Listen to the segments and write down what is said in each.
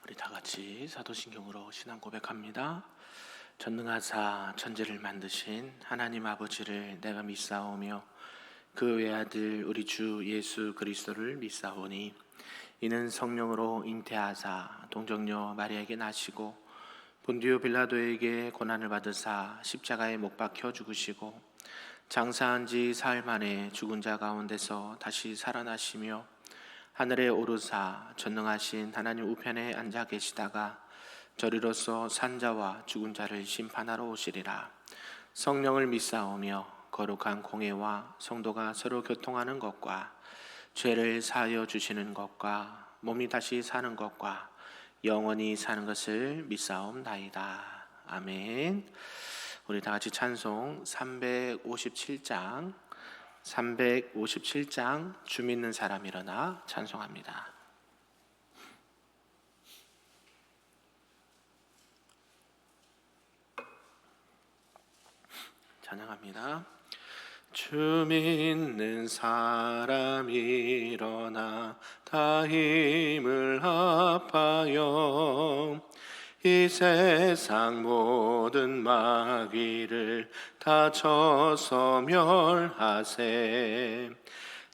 우리 다 같이 사도신경으로 신앙 고백합니다. 전능하사 천지를 만드신 하나님 아버지를 내가 믿사오며 그 외아들 우리 주 예수 그리스도를 믿사오니 이는 성령으로 잉태하사 동정녀 마리아에게 나시고 본디오 빌라도에게 고난을 받으사 십자가에 못 박혀 죽으시고 장사한 지 사흘 만에 죽은 자 가운데서 다시 살아나시며 하늘에 오르사 전능하신 하나님 우편에 앉아 계시다가 저리로서 산자와 죽은 자를 심판하러 오시리라. 성령을 믿사오며 거룩한 공회와 성도가 서로 교통하는 것과 죄를 사하여 주시는 것과 몸이 다시 사는 것과 영원히 사는 것을 믿사옵나이다. 아멘. 우리 다 같이 찬송 357장 주 믿는 사람 일어나 찬송합니다. 찬양합니다. 주 믿는 사람 일어나 다 힘을 합하여 이 세상 모든 마귀를 다 쳐서 멸하세.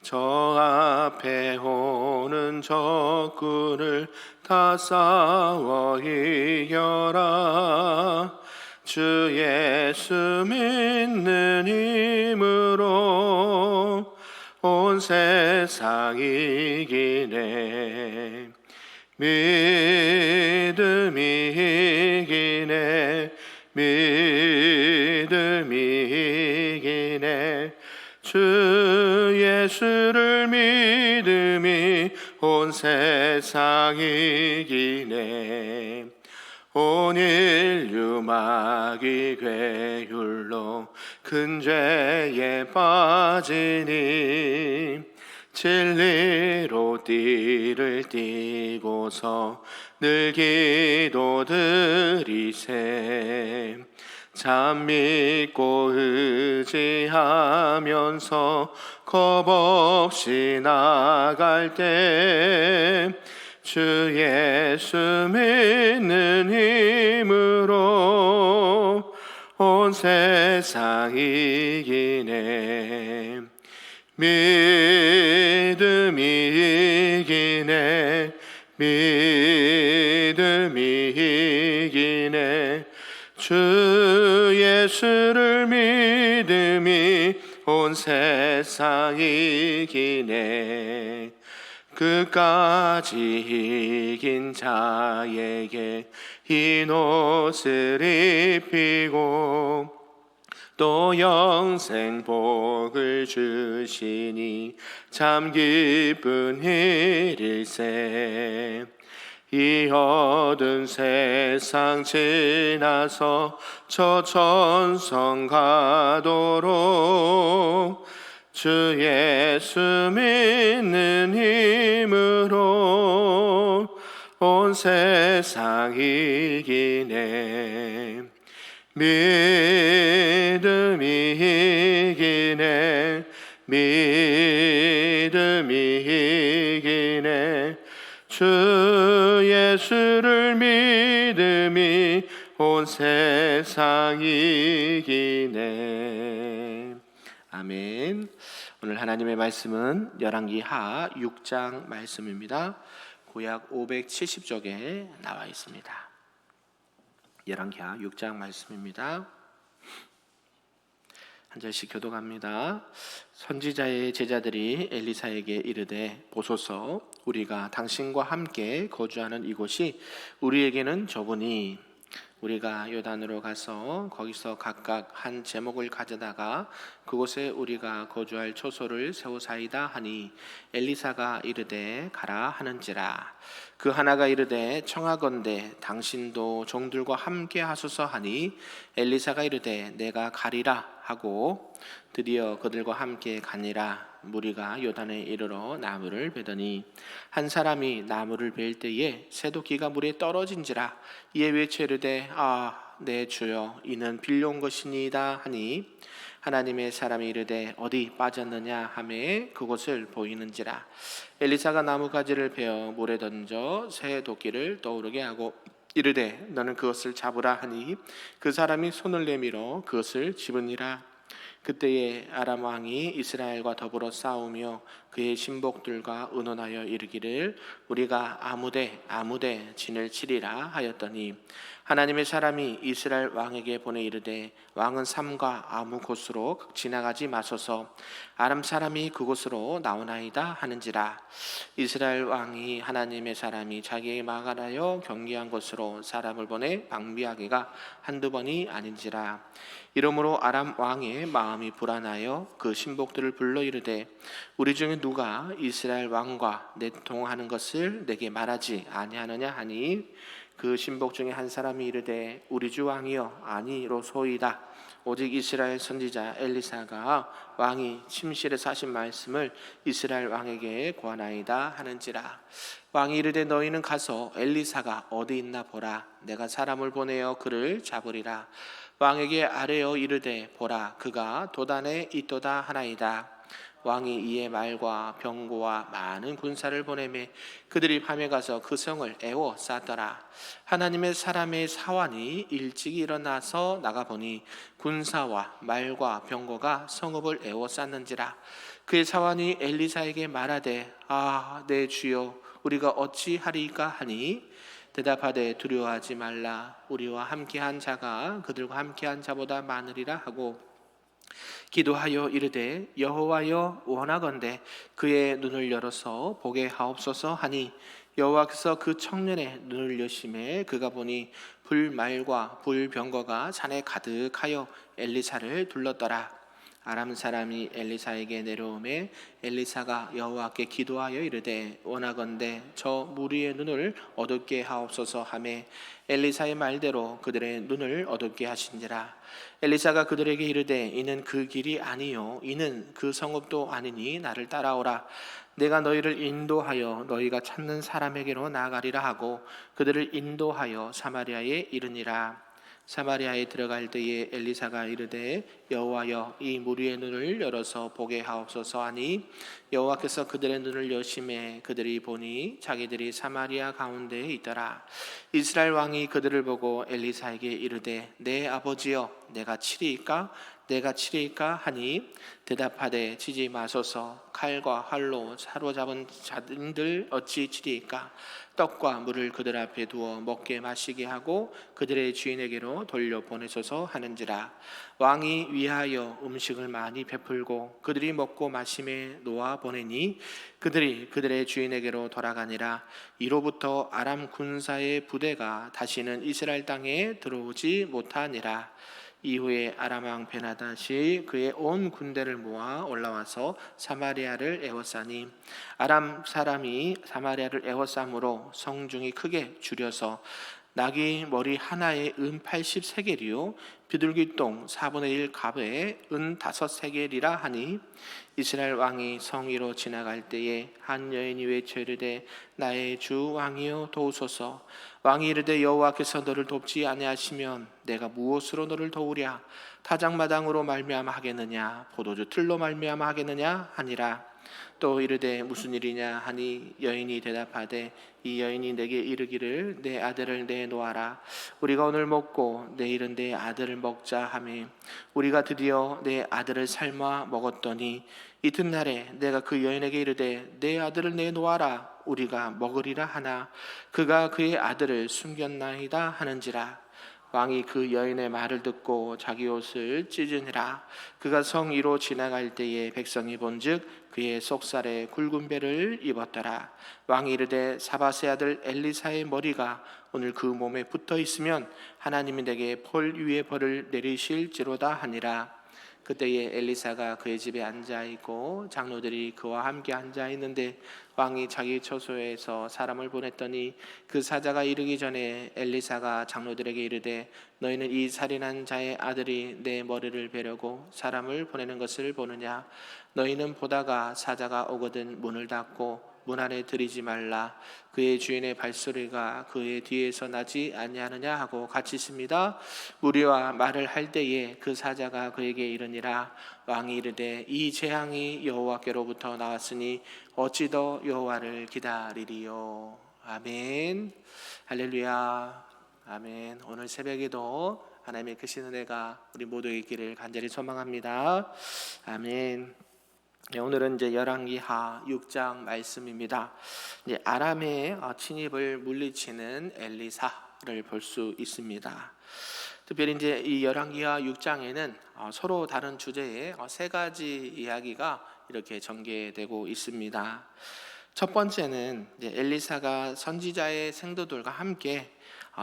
저 앞에 오는 적군을 다 싸워 이겨라. 주 예수 믿는 힘으로 온 세상 이기네. 믿음이 이기네. 믿음이 이기네. 주 예수를 믿음이 온 세상 이기네. 온 인류 마귀 괴율로 큰 죄에 빠지니 진리로 띠를 띠고서 늘 기도드리세. 참 믿고 의지하면서 겁없이 나갈 때 주 예수 믿는 힘으로 온 세상 이기네. 믿음이 이기네. 믿음이 이기네. 주 예수를 믿음이 온 세상 이기네. 끝까지 이긴 자에게 흰 옷을 입히고 또 영생 복을 주시니 참 기쁜 일일세. 이 어두운 세상 지나서 저 천성 가도록 주 예수 믿는 힘으로 온 세상 이기네. 믿음이 이기네. 믿음이 이기네. 주 예수를 믿음이 온 세상 이기네. 아멘. 오늘 하나님의 말씀은 열왕기하 6장 말씀입니다. 구약 570쪽에 나와 있습니다. 열왕기하 6장 말씀입니다. 한 절씩 교독합니다. 선지자의 제자들이 엘리사에게 이르되 보소서, 우리가 당신과 함께 거주하는 이곳이 우리에게는 좁으니 우리가 요단으로 가서 거기서 각각 한 제목을 가져다가 그곳에 우리가 거주할 초소를 세우사이다 하니 엘리사가 이르되 가라 하는지라. 그 하나가 이르되 청하건대 당신도 종들과 함께 하소서 하니 엘리사가 이르되 내가 가리라 하고 드디어 그들과 함께 가니라. 무리가 요단에 이르러 나무를 베더니 한 사람이 나무를 벨 때에 새도끼가 물에 떨어진지라. 이에 외쳐 이르되 내 주여, 이는 빌려온 것이니이다 하니 하나님의 사람이 이르되 어디 빠졌느냐 하매 그곳을 보이는지라. 엘리사가 나무가지를 베어 물에 던져 새 도끼를 떠오르게 하고 이르되 너는 그것을 잡으라 하니 그 사람이 손을 내밀어 그것을 집으니라. 그때에 아람 왕이 이스라엘과 더불어 싸우며 그의 신복들과 의논하여 이르기를 우리가 아무데 진을 치리라 하였더니 하나님의 사람이 이스라엘 왕에게 보내 이르되 왕은 삼가 아무 곳으로 지나가지 마소서 아람 사람이 그곳으로 나오나이다 하는지라. 이스라엘 왕이 하나님의 사람이 자기에게 막아하여 경계한 곳으로 사람을 보내 방비하기가 한두 번이 아닌지라. 이러므로 아람 왕의 마음이 불안하여 그 신복들을 불러 이르되 우리 중에 누가 이스라엘 왕과 내통하는 것을 내게 말하지 아니하느냐 하니 그 신복 중에 한 사람이 이르되 우리 주 왕이여 아니로소이다. 오직 이스라엘 선지자 엘리사가 왕이 침실에서 하신 말씀을 이스라엘 왕에게 고하나이다 하는지라. 왕이 이르되 너희는 가서 엘리사가 어디 있나 보라. 내가 사람을 보내어 그를 잡으리라. 왕에게 아뢰어 이르되 보라 그가 도단에 있도다 하나이다. 왕이 이에 말과 병거와 많은 군사를 보내매 그들이 밤에 가서 그 성을 애워 쌌더라. 하나님의 사람의 사환이 일찍 일어나서 나가보니 군사와 말과 병거가 성읍을 애워 쌌는지라. 그의 사환이 엘리사에게 말하되 내 주여 우리가 어찌하리까 하니 대답하되 두려워하지 말라. 우리와 함께한 자가 그들과 함께한 자보다 많으리라 하고 기도하여 이르되 여호와여 원하건대 그의 눈을 열어서 보게 하옵소서 하니 여호와께서 그 청년의 눈을 여심해 그가 보니 불말과 불병거가 산에 가득하여 엘리사를 둘렀더라. 아람 사람이 엘리사에게 내려오매 엘리사가 여호와께 기도하여 이르되 원하건대 저 무리의 눈을 어둡게 하옵소서 하매 엘리사의 말대로 그들의 눈을 어둡게 하신지라. 엘리사가 그들에게 이르되 이는 그 길이 아니요 이는 그 성읍도 아니니 나를 따라오라. 내가 너희를 인도하여 너희가 찾는 사람에게로 나아가리라 하고 그들을 인도하여 사마리아에 이르니라. 사마리아에 들어갈 때에 엘리사가 이르되 여호와여 이 무리의 눈을 열어서 보게 하옵소서 하니 여호와께서 그들의 눈을 여심해 그들이 보니 자기들이 사마리아 가운데에 있더라. 이스라엘 왕이 그들을 보고 엘리사에게 이르되 내 아버지여 내가 치리이까 하니 대답하되 치지 마소서. 칼과 활로 사로잡은 자들 어찌 치리이까. 떡과 물을 그들 앞에 두어 먹게 마시게 하고 그들의 주인에게로 돌려보내소서 하는지라. 왕이 위하여 음식을 많이 베풀고 그들이 먹고 마심에 놓아 보내니 그들이 그들의 주인에게로 돌아가니라. 이로부터 아람 군사의 부대가 다시는 이스라엘 땅에 들어오지 못하니라. 이후에 아람 왕 베나닷이 그의 온 군대를 모아 올라와서 사마리아를 에워싸니 아람 사람이 사마리아를 에워싸므로 성중이 크게 줄여서 나귀 머리 하나에 은 80세겔이요 비둘기똥 4분의 1 갑에 은 5세겔이라 하니 이스라엘 왕이 성 위로 지나갈 때에 한 여인이 외쳐 이르되 나의 주 왕이여 도우소서. 왕이 이르되 여호와께서 너를 돕지 아니하시면 내가 무엇으로 너를 도우랴. 타작마당으로 말미암아 하겠느냐 포도주 틀로 말미암아 하겠느냐 하니라. 또 이르되 무슨 일이냐 하니 여인이 대답하되 이 여인이 내게 이르기를 내 아들을 내놓아라. 우리가 오늘 먹고 내일은 내 아들을 먹자 하매 우리가 드디어 내 아들을 삶아 먹었더니 이튿날에 내가 그 여인에게 이르되 내 아들을 내놓아라. 우리가 먹으리라 하나 그가 그의 아들을 숨겼나이다 하는지라. 왕이 그 여인의 말을 듣고 자기 옷을 찢으니라. 그가 성 위로 지나갈 때에 백성이 본즉 그의 속살에 굵은 배를 입었더라. 왕이 이르되 사밧의 아들 엘리사의 머리가 오늘 그 몸에 붙어 있으면 하나님이 내게 벌 위에 벌을 내리실지로다 하니라. 그때에 엘리사가 그의 집에 앉아 있고 장로들이 그와 함께 앉아 있는데 왕이 자기 처소에서 사람을 보냈더니 그 사자가 이르기 전에 엘리사가 장로들에게 이르되 너희는 이 살인한 자의 아들이 내 머리를 베려고 사람을 보내는 것을 보느냐. 너희는 보다가 사자가 오거든 문을 닫고 문 안에 들이지 말라. 그의 주인의 발소리가 그의 뒤에서 나지 아니하느냐 하고 같이 있습니다. 무리와 말을 할 때에 그 사자가 그에게 이르니라. 왕이 이르되 이 재앙이 여호와께로부터 나왔으니 어찌 더 여호와를 기다리리요. 아멘. 할렐루야. 아멘. 오늘 새벽에도 하나님의 크신 은혜가 우리 모두에게 있기를 간절히 소망합니다. 아멘. 오늘은 이제 열왕기하 6장 말씀입니다. 이제 아람의 침입을 물리치는 엘리사를 볼 수 있습니다. 특별히 이제 이 열왕기하 6장에는 서로 다른 주제의 세 가지 이야기가 이렇게 전개되고 있습니다. 첫 번째는 이제 엘리사가 선지자의 생도들과 함께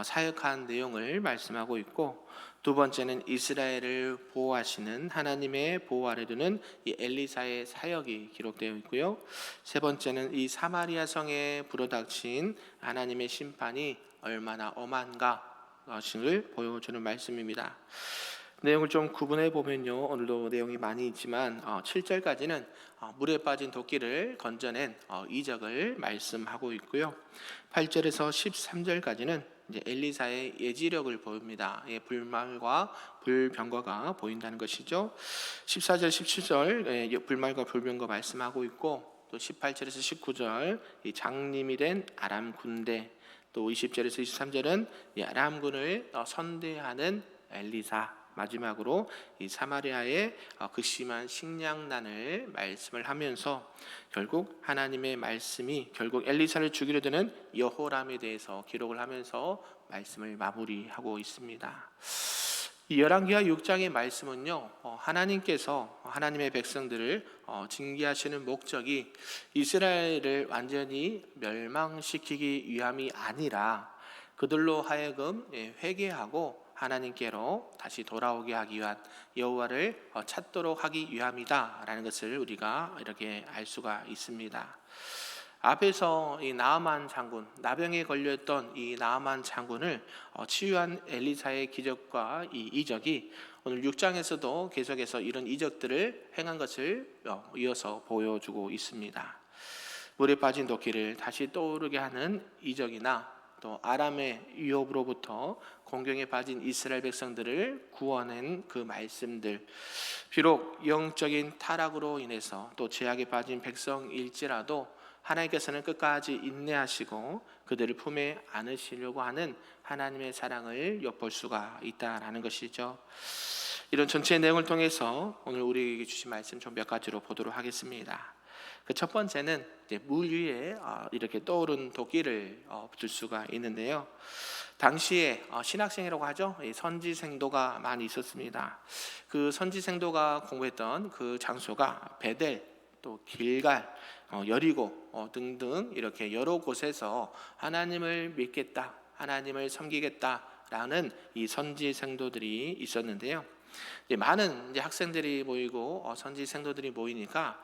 사역한 내용을 말씀하고 있고, 두 번째는 이스라엘을 보호하시는 하나님의 보호 아래 두는 이 엘리사의 사역이 기록되어 있고요. 세 번째는 이 사마리아 성에 불어닥친 하나님의 심판이 얼마나 엄한가 것을 보여주는 말씀입니다. 내용을 좀 구분해 보면요, 오늘도 내용이 많이 있지만 7절까지는 물에 빠진 도끼를 건져낸 이적을 말씀하고 있고요. 8절에서 13절까지는 이제 엘리사의 예지력을 보입니다. 불말과 불병거가 보인다는 것이죠. 14절, 17절 불말과 불병거 말씀하고 있고, 또 18절에서 19절 이 장님이 된 아람 군대, 또 20절에서 23절은 이 아람군을 선대하는 엘리사, 마지막으로 이 사마리아의 극심한 식량난을 말씀을 하면서 결국 하나님의 말씀이 결국 엘리사를 죽이려 드는 여호람에 대해서 기록을 하면서 말씀을 마무리하고 있습니다. 이 열왕기하 6장의 말씀은요, 하나님께서 하나님의 백성들을 징계하시는 목적이 이스라엘을 완전히 멸망시키기 위함이 아니라 그들로 하여금 회개하고 하나님께로 다시 돌아오게 하기 위한, 여호와를 찾도록 하기 위함이다라는 것을 우리가 이렇게 알 수가 있습니다. 앞에서 이 나아만 장군, 나병에 걸렸던 이 나아만 장군을 치유한 엘리사의 기적과 이 이적이 오늘 6장에서도 계속해서 이런 이적들을 행한 것을 이어서 보여주고 있습니다. 물에 빠진 도끼를 다시 떠오르게 하는 이적이나, 또 아람의 위협으로부터 공경에 빠진 이스라엘 백성들을 구원한 그 말씀들, 비록 영적인 타락으로 인해서 또 죄악에 빠진 백성일지라도 하나님께서는 끝까지 인내하시고 그들을 품에 안으시려고 하는 하나님의 사랑을 엿볼 수가 있다라는 것이죠. 이런 전체 내용을 통해서 오늘 우리에게 주신 말씀 좀 몇 가지로 보도록 하겠습니다. 그 첫 번째는 이제 물 위에 이렇게 떠오른 도끼를 들 수가 있는데요. 당시에 신학생이라고 하죠. 선지생도가 많이 있었습니다. 그 선지생도가 공부했던 그 장소가 베델, 또 길갈, 여리고 등등 이렇게 여러 곳에서 하나님을 믿겠다, 하나님을 섬기겠다라는 이 선지생도들이 있었는데요. 많은 이제 학생들이 모이고 선지 생도들이 모이니까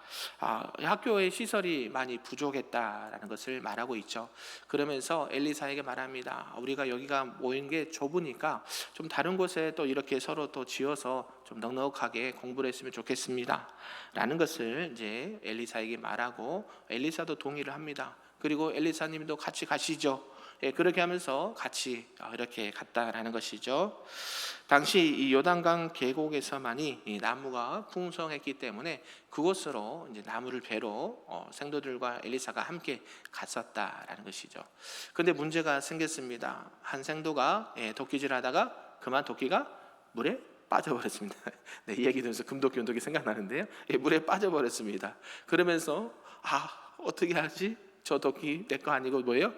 학교의 시설이 많이 부족했다라는 것을 말하고 있죠. 그러면서 엘리사에게 말합니다. 우리가 여기가 모인 게 좁으니까 좀 다른 곳에 또 이렇게 서로 또 지어서 좀 넉넉하게 공부를 했으면 좋겠습니다 라는 것을 이제 엘리사에게 말하고, 엘리사도 동의를 합니다. 그리고 엘리사님도 같이 가시죠. 그렇게 하면서 같이 이렇게 갔다라는 것이죠. 당시 이 요단강 계곡에서만이 이 나무가 풍성했기 때문에 그곳으로 이제 나무를 베러 생도들과 엘리사가 함께 갔었다라는 것이죠. 그런데 문제가 생겼습니다. 한 생도가 도끼질하다가 그만 도끼가 물에 빠져버렸습니다. 네, 이 얘기 들으면서 금도끼 운동이 생각나는데요. 물에 빠져버렸습니다. 그러면서 어떻게 하지? 저 도끼 내 거 아니고 뭐예요?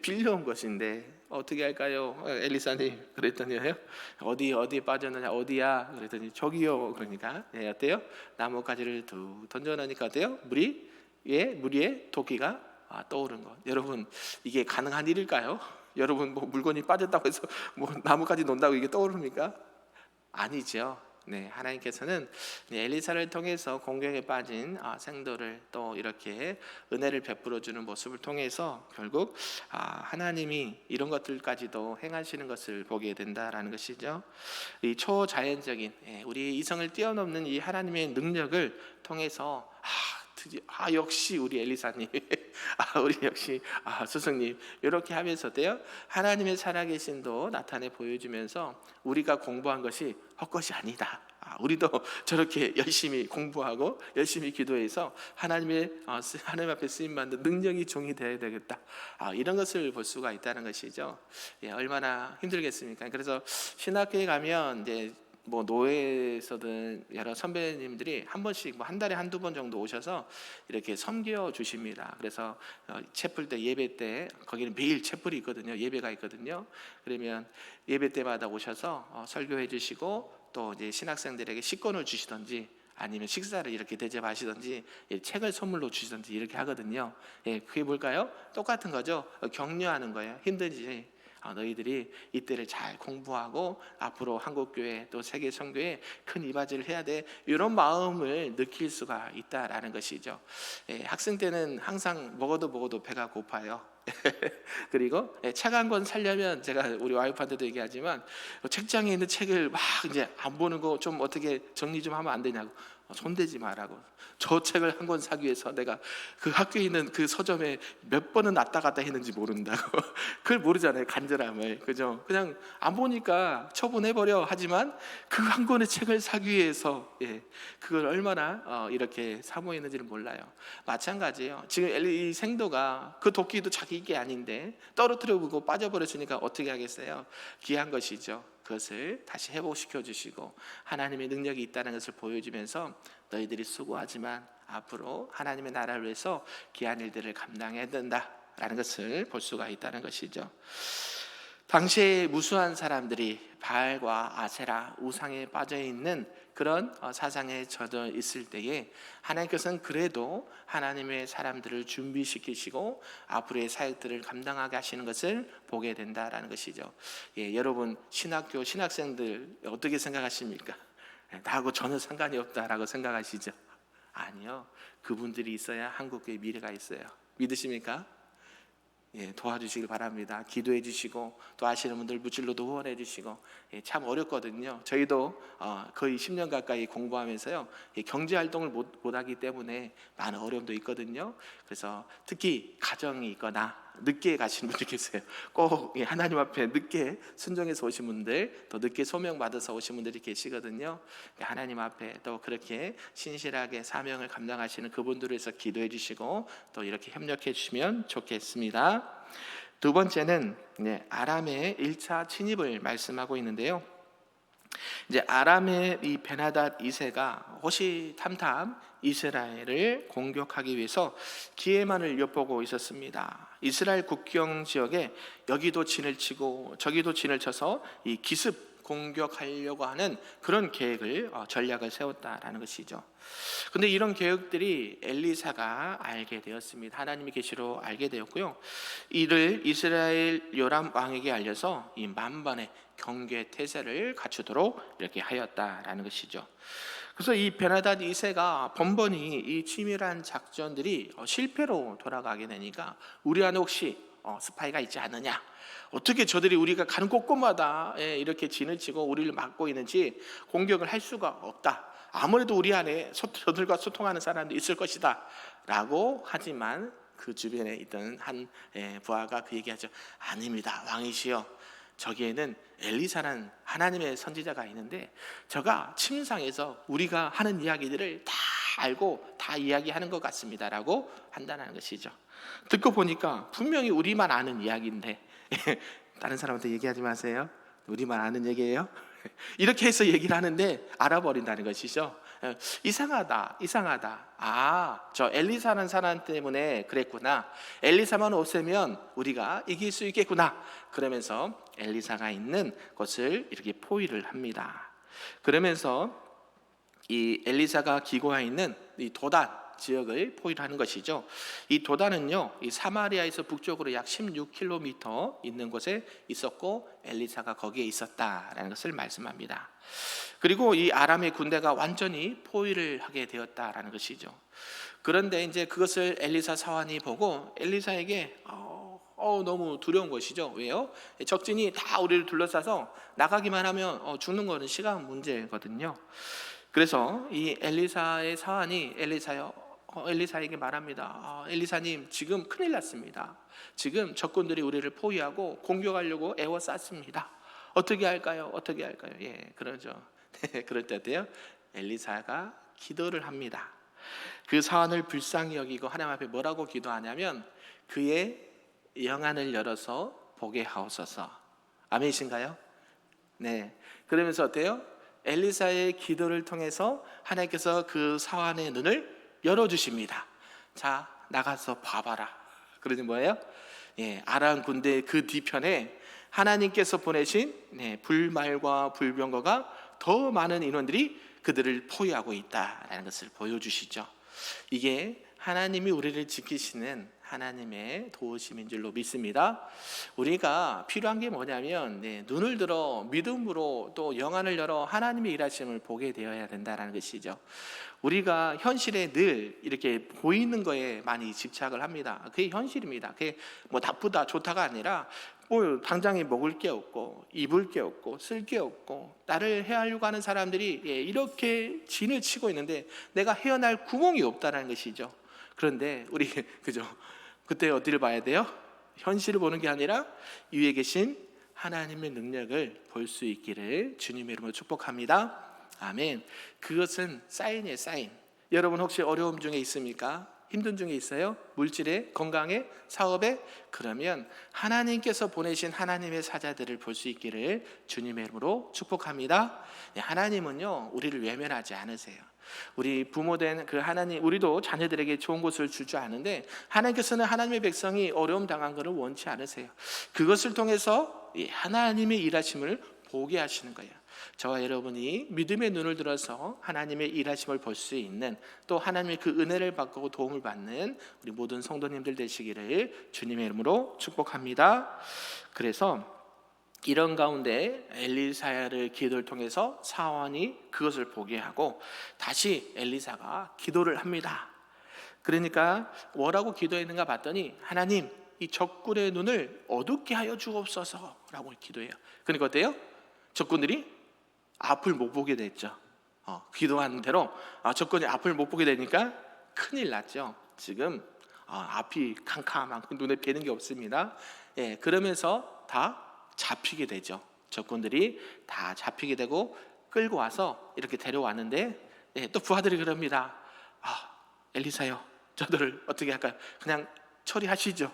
빌려온 것인데 어떻게 할까요? 엘리사님 그랬더니요, 어디 빠졌느냐, 어디야? 그랬더니 저기요. 그러니까 어때요? 나뭇가지를 툭 던져놓으니까 어때요? 물 위에 도끼가 떠오른 것. 여러분, 이게 가능한 일일까요? 여러분, 뭐 물건이 빠졌다고 해서 뭐 나뭇가지 논다고 이게 떠오릅니까? 아니죠. 네, 하나님께서는 엘리사를 통해서 공경에 빠진 생도를 또 이렇게 은혜를 베풀어 주는 모습을 통해서 결국 하나님이 이런 것들까지도 행하시는 것을 보게 된다라는 것이죠. 이 초자연적인 우리 이성을 뛰어넘는 이 하나님의 능력을 통해서 역시 우리 엘리사님, 우리 역시 스승님, 이렇게 하면서도요 하나님의 살아계신도 나타내 보여주면서 우리가 공부한 것이 헛것이 아니다. 우리도 저렇게 열심히 공부하고 열심히 기도해서 하나님 앞에 쓰임 받는 능력이 종이 되어야 되겠다. 이런 것을 볼 수가 있다는 것이죠. 얼마나 힘들겠습니까? 그래서 신학교에 가면 이제 뭐 노회에서든 여러 선배님들이 한 번씩 한 달에 한두 번 정도 오셔서 이렇게 섬겨 주십니다. 그래서 채플 때, 예배 때, 거기는 매일 채플이 있거든요. 예배가 있거든요. 그러면 예배 때마다 오셔서 설교해 주시고 또 이제 신학생들에게 식권을 주시든지 아니면 식사를 이렇게 대접하시든지 책을 선물로 주시든지 이렇게 하거든요. 그게 뭘까요? 똑같은 거죠. 격려하는 거예요. 힘든지 너희들이 이때를 잘 공부하고 앞으로 한국교회 또 세계 선교에 큰 이바지를 해야 돼, 이런 마음을 느낄 수가 있다라는 것이죠. 학생 때는 항상 먹어도 배가 고파요. 그리고 책 한 권 사려면 제가 우리 와이프한테도 얘기하지만 책장에 있는 책을 막 이제 안 보는 거 좀 어떻게 정리 좀 하면 안 되냐고, 손대지 마라고. 저 책을 한 권 사기 위해서 내가 그 학교에 있는 그 서점에 몇 번은 왔다 갔다 했는지 모른다고. 그걸 모르잖아요, 간절함을. 그죠? 그냥 안 보니까 처분해버려. 하지만 그 한 권의 책을 사기 위해서 그걸 얼마나 이렇게 사모했는지를 몰라요. 마찬가지예요. 지금 이 생도가 그 도끼도 자기 게 아닌데 떨어뜨려보고 빠져버렸으니까 어떻게 하겠어요? 귀한 것이죠. 그것을 다시 회복시켜 주시고 하나님의 능력이 있다는 것을 보여주면서 너희들이 수고하지만 앞으로 하나님의 나라를 위해서 귀한 일들을 감당해야 된다라는 것을 볼 수가 있다는 것이죠. 당시에 무수한 사람들이 바알과 아세라 우상에 빠져있는 그런 사상에 젖어 있을 때에 하나님께서는 그래도 하나님의 사람들을 준비시키시고 앞으로의 사역들을 감당하게 하시는 것을 보게 된다라는 것이죠. 여러분 신학교 신학생들 어떻게 생각하십니까? 나하고 전혀 상관이 없다라고 생각하시죠? 아니요, 그분들이 있어야 한국교회 미래가 있어요. 믿으십니까? 도와주시길 바랍니다. 기도해 주시고 또 아시는 분들 물질로도 후원해 주시고. 참 어렵거든요. 저희도 거의 10년 가까이 공부하면서요 경제활동을 못하기 때문에 많은 어려움도 있거든요. 그래서 특히 가정이 있거나 늦게 가시는 분들 계세요. 꼭 하나님 앞에 늦게 순종해서 오신 분들, 또 늦게 소명받아서 오신 분들이 계시거든요. 하나님 앞에 또 그렇게 신실하게 사명을 감당하시는 그분들을 위해서 기도해 주시고 또 이렇게 협력해 주시면 좋겠습니다. 두 번째는 아람의 1차 침입을 말씀하고 있는데요. 이제 아람의 이 베나닷 2세가 호시탐탐 이스라엘을 공격하기 위해서 기회만을 엿보고 있었습니다. 이스라엘 국경 지역에 여기도 진을 치고 저기도 진을 쳐서 이 기습 공격하려고 하는 그런 계획을 전략을 세웠다라는 것이죠. 그런데 이런 계획들이 엘리사가 알게 되었습니다. 하나님의 계시로 알게 되었고요. 이를 이스라엘 요람 왕에게 알려서 이 만반의 경계 태세를 갖추도록 이렇게 하였다라는 것이죠. 그래서 이 베나닷 2세가 번번이 이 치밀한 작전들이 실패로 돌아가게 되니까 우리 안에 혹시 스파이가 있지 않느냐, 어떻게 저들이 우리가 가는 곳곳마다 이렇게 진을 치고 우리를 막고 있는지 공격을 할 수가 없다, 아무래도 우리 안에 저들과 소통하는 사람도 있을 것이다 라고 하지만 그 주변에 있던 한 부하가 그 얘기하죠. 아닙니다, 왕이시여, 저기에는 엘리사라는 하나님의 선지자가 있는데 저가 침상에서 우리가 하는 이야기들을 다 알고 다 이야기하는 것 같습니다 라고 판단하는 것이죠. 듣고 보니까 분명히 우리만 아는 이야기인데 다른 사람한테 얘기하지 마세요, 우리만 아는 얘기예요. 이렇게 해서 얘기를 하는데 알아버린다는 것이죠. 이상하다. 저 엘리사라는 사람 때문에 그랬구나. 엘리사만 없애면 우리가 이길 수 있겠구나. 그러면서 엘리사가 있는 곳을 이렇게 포위를 합니다. 그러면서 이 엘리사가 기고하 있는 이 도단 지역을 포위를 하는 것이죠. 이 도단은요, 이 사마리아에서 북쪽으로 약 16km 있는 곳에 있었고 엘리사가 거기에 있었다라는 것을 말씀합니다. 그리고 이 아람의 군대가 완전히 포위를 하게 되었다라는 것이죠. 그런데 이제 그것을 엘리사 사환이 보고 엘리사에게 너무 두려운 것이죠. 왜요? 적진이 다 우리를 둘러싸서 나가기만 하면 죽는 거는 시간 문제거든요. 그래서 이 엘리사의 사환이 엘리사여, 엘리사에게 말합니다. 엘리사님, 지금 큰일 났습니다. 지금 적군들이 우리를 포위하고 공격하려고 애워쌌습니다. 어떻게 할까요? 어떻게 할까요? 예, 그러죠. 그럴 때도요, 엘리사가 기도를 합니다. 그 사안을 불쌍히 여기고 하나님 앞에 뭐라고 기도하냐면, 그의 영안을 열어서 보게 하옵소서. 아멘이신가요? 네. 그러면서 어때요? 엘리사의 기도를 통해서 하나님께서 그 사안의 눈을 열어주십니다. 자, 나가서 봐봐라. 그러니 뭐예요? 예, 아람 군대 그 뒤편에 하나님께서 보내신 불말과 불병거가 더 많은 인원들이 그들을 포위하고 있다라는 것을 보여주시죠. 이게 하나님이 우리를 지키시는 하나님의 도우심인 줄로 믿습니다. 우리가 필요한 게 뭐냐면 눈을 들어 믿음으로 또 영안을 열어 하나님의 일하심을 보게 되어야 된다는 것이죠. 우리가 현실에 늘 이렇게 보이는 거에 많이 집착을 합니다. 그게 현실입니다. 그게 뭐 나쁘다 좋다가 아니라 뭐 당장에 먹을 게 없고 입을 게 없고 쓸 게 없고 나를 해하려고 하는 사람들이 이렇게 진을 치고 있는데 내가 헤어날 구멍이 없다는 것이죠. 그런데 우리 그죠? 그때 어디를 봐야 돼요? 현실을 보는 게 아니라 위에 계신 하나님의 능력을 볼 수 있기를 주님의 이름으로 축복합니다. 아멘. 그것은 사인이에요, 사인. 여러분 혹시 어려움 중에 있습니까? 힘든 중에 있어요? 물질에, 건강에, 사업에? 그러면 하나님께서 보내신 하나님의 사자들을 볼 수 있기를 주님의 이름으로 축복합니다. 하나님은요, 우리를 외면하지 않으세요. 우리 부모된 그 하나님, 우리도 자녀들에게 좋은 것을 줄 줄 아는데 하나님께서는 하나님의 백성이 어려움 당한 것을 원치 않으세요. 그것을 통해서 하나님의 일하심을 보게 하시는 거예요. 저와 여러분이 믿음의 눈을 들어서 하나님의 일하심을 볼 수 있는, 또 하나님의 그 은혜를 받고 도움을 받는 우리 모든 성도님들 되시기를 주님의 이름으로 축복합니다. 그래서 이런 가운데 엘리사의 기도를 통해서 사원이 그것을 보게 하고 다시 엘리사가 기도를 합니다. 그러니까 뭐라고 기도했는가 봤더니, 하나님, 이 적군의 눈을 어둡게 하여 주옵소서 라고 기도해요. 그러니까 어때요? 적군들이 앞을 못 보게 됐죠. 기도한 대로 적군이 앞을 못 보게 되니까 큰일 났죠. 지금 앞이 캄캄하고 눈에 뵈는 게 없습니다. 그러면서 다 잡히게 되죠. 적군들이 다 잡히게 되고 끌고 와서 이렇게 데려왔는데 또 부하들이 그럽니다. 엘리사요, 저들을 어떻게 할까요? 그냥 처리하시죠.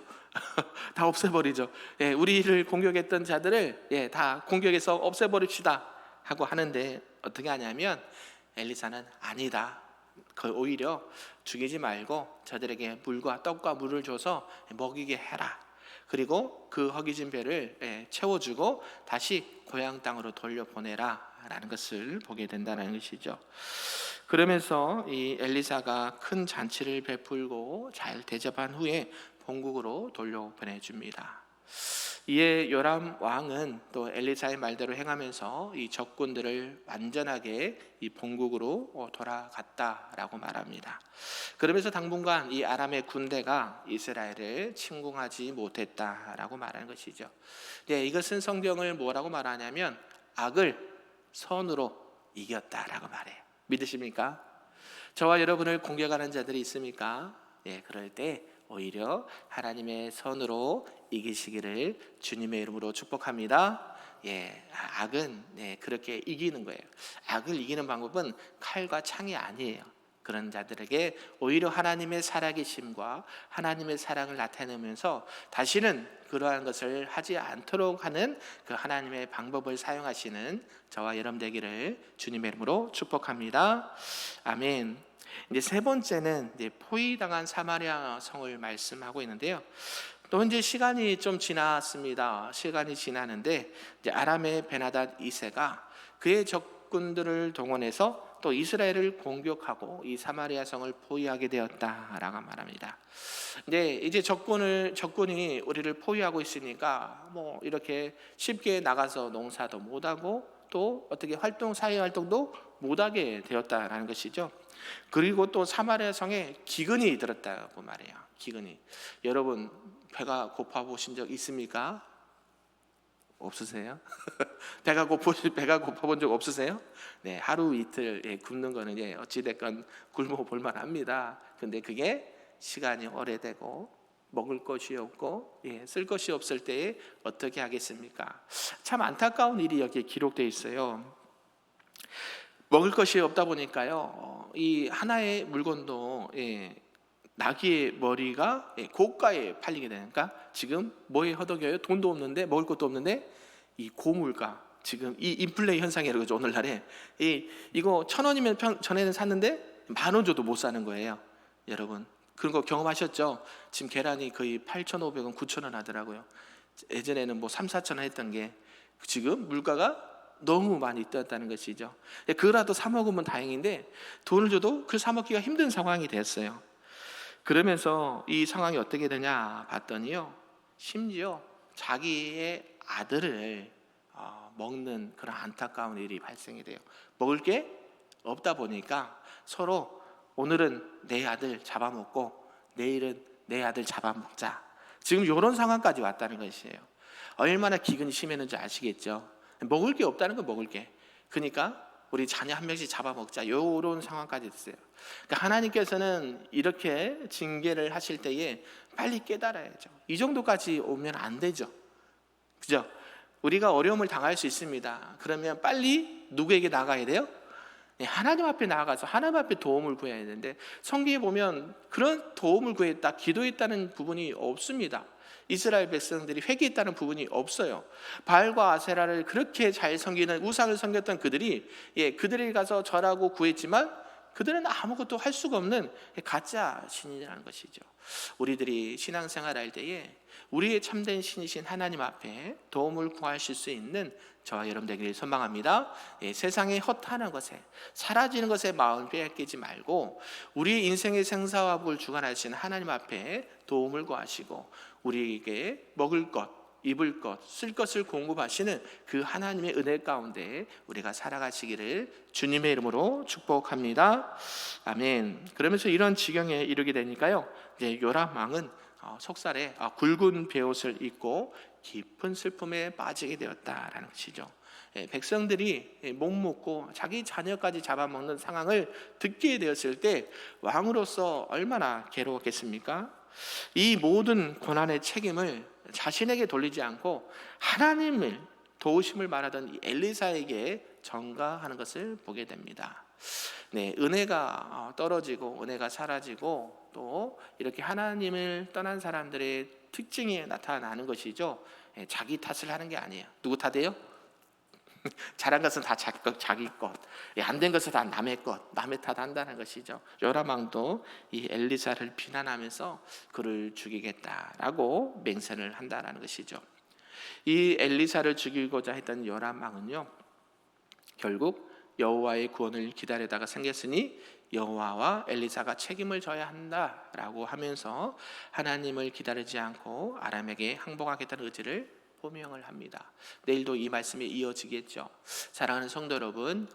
다 없애버리죠. 우리를 공격했던 자들을 다 공격해서 없애버립시다 하고 하는데, 어떻게 하냐면 엘리사는 아니다, 오히려 죽이지 말고 저들에게 물과 떡과 물을 줘서 먹이게 해라. 그리고 그 허기진 배를 채워주고 다시 고향 땅으로 돌려보내라 라는 것을 보게 된다는 것이죠. 그러면서 이 엘리사가 큰 잔치를 베풀고 잘 대접한 후에 본국으로 돌려보내줍니다. 이에 요람 왕은 또 엘리사의 말대로 행하면서 이 적군들을 완전하게 이 본국으로 돌아갔다라고 말합니다. 그러면서 당분간 이 아람의 군대가 이스라엘을 침공하지 못했다라고 말하는 것이죠. 이것은 성경을 뭐라고 말하냐면 악을 선으로 이겼다라고 말해요. 믿으십니까? 저와 여러분을 공격하는 자들이 있습니까? 그럴 때 오히려 하나님의 선으로 이기시기를 주님의 이름으로 축복합니다. 악은 그렇게 이기는 거예요. 악을 이기는 방법은 칼과 창이 아니에요. 그런 자들에게 오히려 하나님의 살아계심과 하나님의 사랑을 나타내면서 다시는 그러한 것을 하지 않도록 하는 그 하나님의 방법을 사용하시는 저와 여러분 되기를 주님의 이름으로 축복합니다. 아멘. 이제 세 번째는 포위당한 사마리아 성을 말씀하고 있는데요. 또 현재 시간이 좀 지났습니다. 시간이 지나는데 이제 아람의 베나닷 2세가 그의 적군들을 동원해서 또 이스라엘을 공격하고 이 사마리아 성을 포위하게 되었다라고 말합니다. 이제 적군이 우리를 포위하고 있으니까 뭐 이렇게 쉽게 나가서 농사도 못하고 또 어떻게 사회 활동도 못하게 되었다라는 것이죠. 그리고 또 사마리아 성에 기근이 들었다고 말해요. 기근이. 여러분 배가 고파 보신 적 있습니까? 없으세요? 배가 고파본 적 없으세요? 네, 하루 이틀 굶는 거는 어찌됐건 굶어 볼만합니다. 근데 그게 시간이 오래되고 먹을 것이 없고 쓸 것이 없을 때에 어떻게 하겠습니까? 참 안타까운 일이 여기에 기록되어 있어요. 먹을 것이 없다 보니까요, 이 하나의 물건도 나귀의 머리가 고가에 팔리게 되니까 지금 뭐에 허덕여요? 돈도 없는데, 먹을 것도 없는데 이 고물가, 지금 이 인플레 현상이라고 그러죠. 오늘날에 이거 1,000원이면 전에는 샀는데 10,000원 줘도 못 사는 거예요. 여러분 그런 거 경험하셨죠? 지금 계란이 거의 8,500원, 9,000원 하더라고요. 예전에는 뭐 3, 4,000원 했던 게 지금 물가가 너무 많이 뛰었다는 것이죠. 그거라도 사 먹으면 다행인데 돈을 줘도 그걸 사 먹기가 힘든 상황이 됐어요. 그러면서 이 상황이 어떻게 되냐 봤더니요, 심지어 자기의 아들을 먹는 그런 안타까운 일이 발생이 돼요. 먹을 게 없다 보니까 서로 오늘은 내 아들 잡아먹고 내일은 내 아들 잡아먹자, 지금 이런 상황까지 왔다는 것이에요. 얼마나 기근이 심했는지 아시겠죠? 먹을 게 없다는 건 먹을 게, 그러니까 우리 자녀 한 명씩 잡아먹자, 이런 상황까지 됐어요. 그러니까 하나님께서는 이렇게 징계를 하실 때에 빨리 깨달아야죠. 이 정도까지 오면 안 되죠. 그죠? 우리가 어려움을 당할 수 있습니다. 그러면 빨리 누구에게 나가야 돼요? 하나님 앞에 나아가서 하나님 앞에 도움을 구해야 되는데, 성경에 보면 그런 도움을 구했다, 기도했다는 부분이 없습니다. 이스라엘 백성들이 회개했다는 부분이 없어요. 바알과 아세라를 그렇게 잘 섬기는, 우상을 섬겼던 그들이 그들에게 가서 절하고 구했지만 그들은 아무것도 할 수가 없는 가짜 신이라는 것이죠. 우리들이 신앙생활할 때에 우리의 참된 신이신 하나님 앞에 도움을 구하실 수 있는 저와 여러분 되기를 소망합니다. 세상의 허탄한 것에, 사라지는 것에 마음 빼앗기지 말고 우리 인생의 생사화복을 주관하신 하나님 앞에 도움을 구하시고 우리에게 먹을 것, 입을 것, 쓸 것을 공급하시는 그 하나님의 은혜 가운데 우리가 살아가시기를 주님의 이름으로 축복합니다. 아멘. 그러면서 이런 지경에 이르게 되니까요, 이제 요람 왕은 속살에 굵은 베옷을 입고 깊은 슬픔에 빠지게 되었다라는 것이죠. 백성들이 목 묶고 자기 자녀까지 잡아먹는 상황을 듣게 되었을 때 왕으로서 얼마나 괴로웠겠습니까? 이 모든 고난의 책임을 자신에게 돌리지 않고 하나님을 도우심을 말하던 이 엘리사에게 전가하는 것을 보게 됩니다. 은혜가 떨어지고 은혜가 사라지고 또 이렇게 하나님을 떠난 사람들의 특징이 나타나는 것이죠. 자기 탓을 하는 게 아니에요. 누구 탓이에요? 잘한 것은 다 자기 것, 안 된 것은 다 남의 것, 남의 탓한다는 것이죠. 요람 왕도 이 엘리사를 비난하면서 그를 죽이겠다라고 맹세를 한다는 것이죠. 이 엘리사를 죽이고자 했던 요람 왕은요, 결국 여호와의 구원을 기다리다가 생겼으니 여호와와 엘리사가 책임을 져야 한다라고 하면서 하나님을 기다리지 않고 아람에게 항복하겠다는 의지를 호명을 합니다. 내일도 이 말씀이 이어지겠죠. 사랑하는 성도 여러분,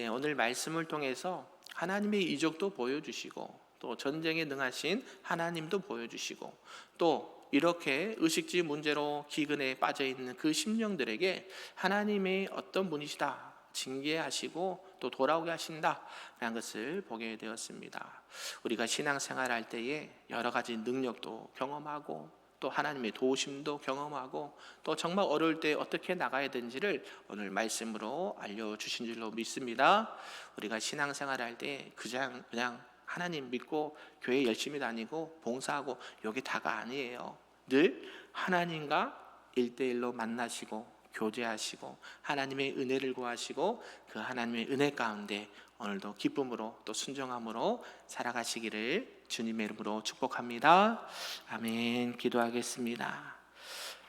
오늘 말씀을 통해서 하나님의 이적도 보여주시고 또 전쟁에 능하신 하나님도 보여주시고 또 이렇게 의식주 문제로 기근에 빠져있는 그 심령들에게 하나님의 어떤 분이시다, 징계하시고 또 돌아오게 하신다라는 것을 보게 되었습니다. 우리가 신앙생활할 때에 여러 가지 능력도 경험하고 또 하나님의 도우심도 경험하고 또 정말 어려울 때 어떻게 나가야 되는지를 오늘 말씀으로 알려주신 줄로 믿습니다. 우리가 신앙생활할 때 그냥 하나님 믿고 교회 열심히 다니고 봉사하고 여기 다가 아니에요. 늘 하나님과 1대1로 만나시고 교제하시고 하나님의 은혜를 구하시고 그 하나님의 은혜 가운데 오늘도 기쁨으로 또 순종함으로 살아가시기를 주님의 이름으로 축복합니다. 아멘. 기도하겠습니다.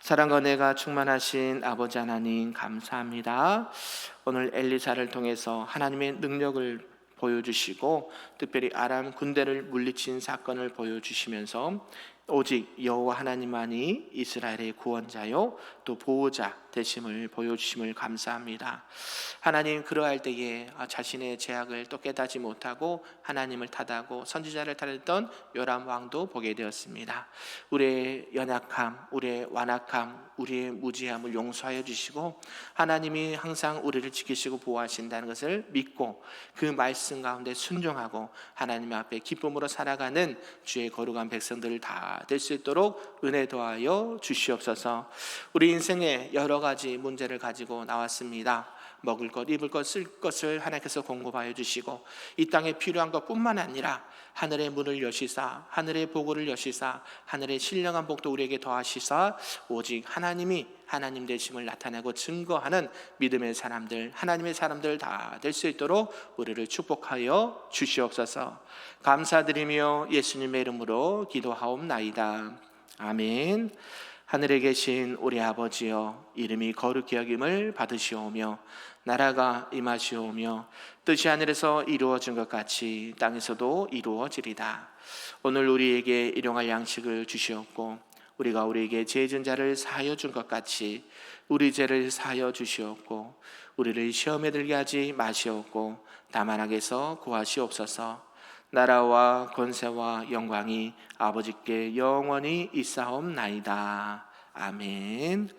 사랑과 은혜가 충만하신 아버지 하나님 감사합니다. 오늘 엘리사를 통해서 하나님의 능력을 보여주시고 특별히 아람 군대를 물리친 사건을 보여주시면서 오직 여호와 하나님만이 이스라엘의 구원자요 또 보호자 되심을 보여주심을 감사합니다. 하나님, 그러할 때에 자신의 죄악을 또 깨닫지 못하고 하나님을 탓하고 선지자를 탓했던 요람 왕도 보게 되었습니다. 우리의 연약함, 우리의 완악함, 우리의 무지함을 용서하여 주시고 하나님이 항상 우리를 지키시고 보호하신다는 것을 믿고 그 말씀 가운데 순종하고 하나님 앞에 기쁨으로 살아가는 주의 거룩한 백성들을 다 될 수 있도록 은혜 더하여 주시옵소서. 우리 인생에 여러 가지 문제를 가지고 나왔습니다. 먹을 것, 입을 것, 쓸 것을 하나님께서 공급하여 주시고 이 땅에 필요한 것뿐만 아니라 하늘의 문을 여시사 하늘의 보고를 여시사 하늘의 신령한 복도 우리에게 더하시사 오직 하나님이 하나님 되심을 나타내고 증거하는 믿음의 사람들, 하나님의 사람들 다 될 수 있도록 우리를 축복하여 주시옵소서. 감사드리며 예수님의 이름으로 기도하옵나이다. 아멘. 하늘에 계신 우리 아버지여, 이름이 거룩히 여김을 받으시오며 나라가 임하시오며 뜻이 하늘에서 이루어진 것 같이 땅에서도 이루어지리다. 오늘 우리에게 일용할 양식을 주시옵고 우리가 우리에게 죄 지은 자를 사하여 준 것 같이 우리 죄를 사하여 주시옵고 우리를 시험에 들게 하지 마시옵고 다만 악에서 구하시옵소서. 나라와 권세와 영광이 아버지께 영원히 있사옵나이다. 아멘.